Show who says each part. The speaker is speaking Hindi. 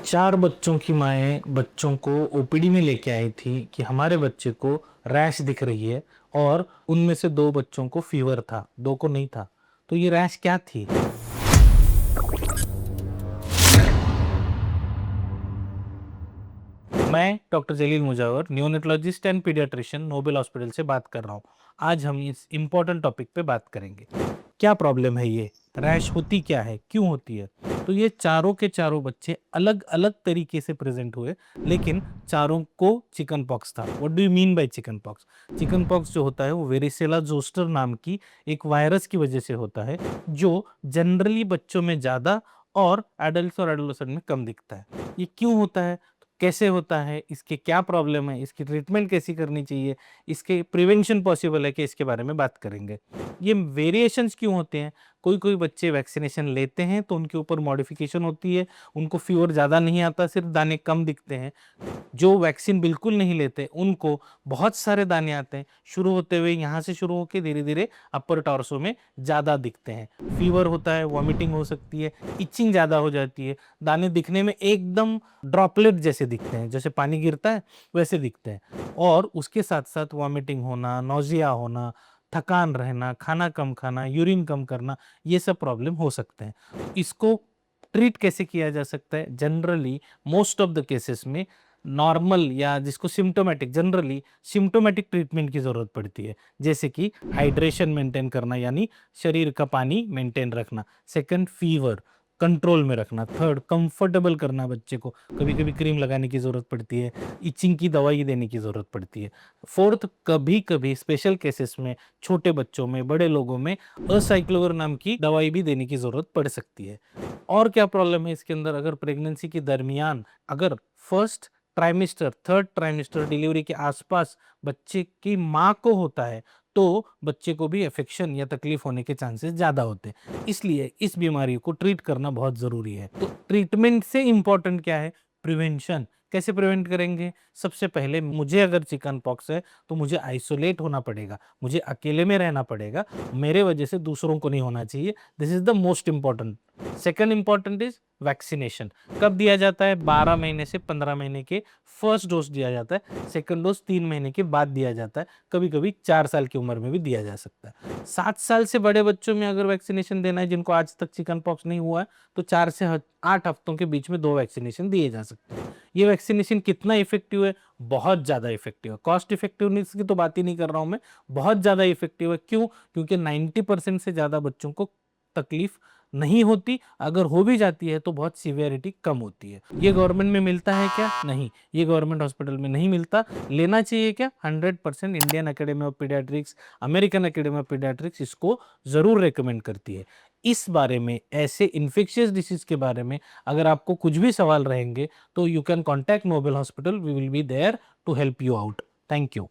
Speaker 1: 4 बच्चों की माएँ बच्चों को ओपीडी में लेके आई थी कि हमारे बच्चे को रैश दिख रही है और उनमें से 2 बच्चों को फ़ीवर था, 2 को नहीं था। तो ये रैश क्या थी? मैं doctor Jaleel Mujawar, neonatologist and paediatrician, Nobel hospital से बात कर रहा हूँ। आज हम इस इम्पोर्टेंट टॉपिक पे बात करेंगे। क्या प्रॉब्लम है ये? रैश होती क्या है? क्यों होती है? तो ये चारों के चारों बच्चे अलग-अलग तरीके से प्रेज़ेंट हुए, लेकिन चारों को चिकन पॉक्स था। What do you mean by chicken pox? Chicken pox जो होता है वो वेरिसेला ज़ोस्टर नाम की एक वायरस की वजह से होता है, जो जनरली बच्चों में ज़्यादा और एडल्ट्स और एडोलेसेंट में कम दिखता है। ये क्यों होता है? कैसे होता है? इसके क्या प्रॉब्लम है? इसकी ट्रीटमेंट कैसी करनी चाहिए? इसके प्रिवेंशन पॉसिबल है कि इसके बारे में बात करेंगे। ये वेरिएशंस क्यों होते हैं? कोई-कोई बच्चे वैक्सीनेशन लेते हैं तो उनके ऊपर मॉडिफिकेशन होती है, उनको फ़ीवर ज़्यादा नहीं आता, सिर्फ दाने कम दिखते हैं। जो वैक्सीन बिल्कुल नहीं लेते, उनको बहुत सारे दाने आते हैं। शुरू होते हुए यहाँ से शुरू होके धीरे-धीरे अपर टॉर्सो में ज़्यादा दिखते हैं। फ़ीवर होता है, वॉमिटिंग हो सकती है, इचिंग ज़्यादा हो जाती है। दाने दिखने में एकदम ड्रॉपलेट जैसे दिखते हैं, जैसे पानी गिरता है वैसे दिखते हैं। और उसके साथ-साथ वॉमिटिंग होना, नॉज़िया होना, थकान रहना, खाना कम खाना, यूरिन कम करना, ये सब प्रॉब्लम हो सकते हैं। इसको ट्रीट कैसे किया जा सकता है? Generally most of the cases में नॉर्मल या जिसको सिम्प्टोमेटिक जनरली सिम्प्टोमेटिक ट्रीटमेंट की ज़रूरत पड़ती है। जैसे कि हाइड्रेशन मेंटेन करना यानी शरीर का पानी मेंटेन रखना। सेकंड फ़ीवर कंट्रोल में रखना। थर्ड कंफर्टेबल करना बच्चे को। कभी-कभी क्रीम लगाने की ज़रूरत पड़ती है, इचिंग की दवाई देने की ज़रूरत पड़ती है। फोर्थ कभी-कभी स्पेशल केसेस में छोटे बच्चों में, बड़े लोगों में असाइक्लोवर नाम की दवाई भी देने की ज़रूरत पड़ सकती है। और क्या प्रॉब्लम है इसके अंदर? अगर प्रेगनेंसी के दरमियान अगर first trimester, third trimester delivery के आसपास बच्चे की माँ को होता है, तो बच्चे को भी अफेक्शन या तकलीफ होने के चांसेस ज़्यादा होते हैं। इसलिए इस बीमारी को ट्रीट करना बहुत ज़रूरी है। तो ट्रीटमेंट से इम्पोर्टेंट क्या है? प्रिवेंशन। कैसे प्रिवेंट करेंगे? सबसे पहले मुझे अगर चिकन पॉक्स है, तो मुझे आइसोलेट होना पड़ेगा। मुझे अकेले में रहना पड़ेगा। मेरे वजह से दूसरों को नहीं होना चाहिए। This is the most important. Second important is vaccination. कब दिया जाता है? 12 महीने से 15 महीने के फर्स्ट डोज़ दिया जाता है। सेकंड डोज़ 3 महीने के बाद दिया जाता है। कभी-कभी 4 साल की उम्र में भी दिया जा सकता है। 7 साल से बड़े बच्चों में अगर वैक्सीनेशन देना है जिनको आज तक चिकन पॉक्स नहीं हुआ है, तो 4 से 8 हफ्तों के बीच में 2 वैक्सीनेशन दिए जा सकते हैं। ये वैक्सीनेशन कितना इफ़ेक्टिव है? बहुत ज़्यादा इफ़ेक्टिव है। कॉस्ट इफ़ेक्टिवनेस की तो बात ही नहीं कर रहा हूँ मैं, बहुत ज़्यादा इफ़ेक्टिव है। क्यों? क्योंकि 90% से ज़्यादा बच्चों को तकलीफ नहीं होती, अगर हो भी जाती है तो बहुत सीवियरिटी कम होती है। ये गवर्नमेंट में मिलता है क्या? नहीं, ये गवर्नमेंट हॉस्पिटल में नहीं मिलता। लेना चाहिए क्या? 100% Indian academy of paediatrics, American academy of paediatrics इसको ज़रूर रिकमेंड करती है। इस बारे में, ऐसे इन्फेक्शियस डिसीज़ के बारे में अगर आपको कुछ भी सवाल रहेंगे, तो you can contact Nobel hospital, we will be there to help you out. Thank you.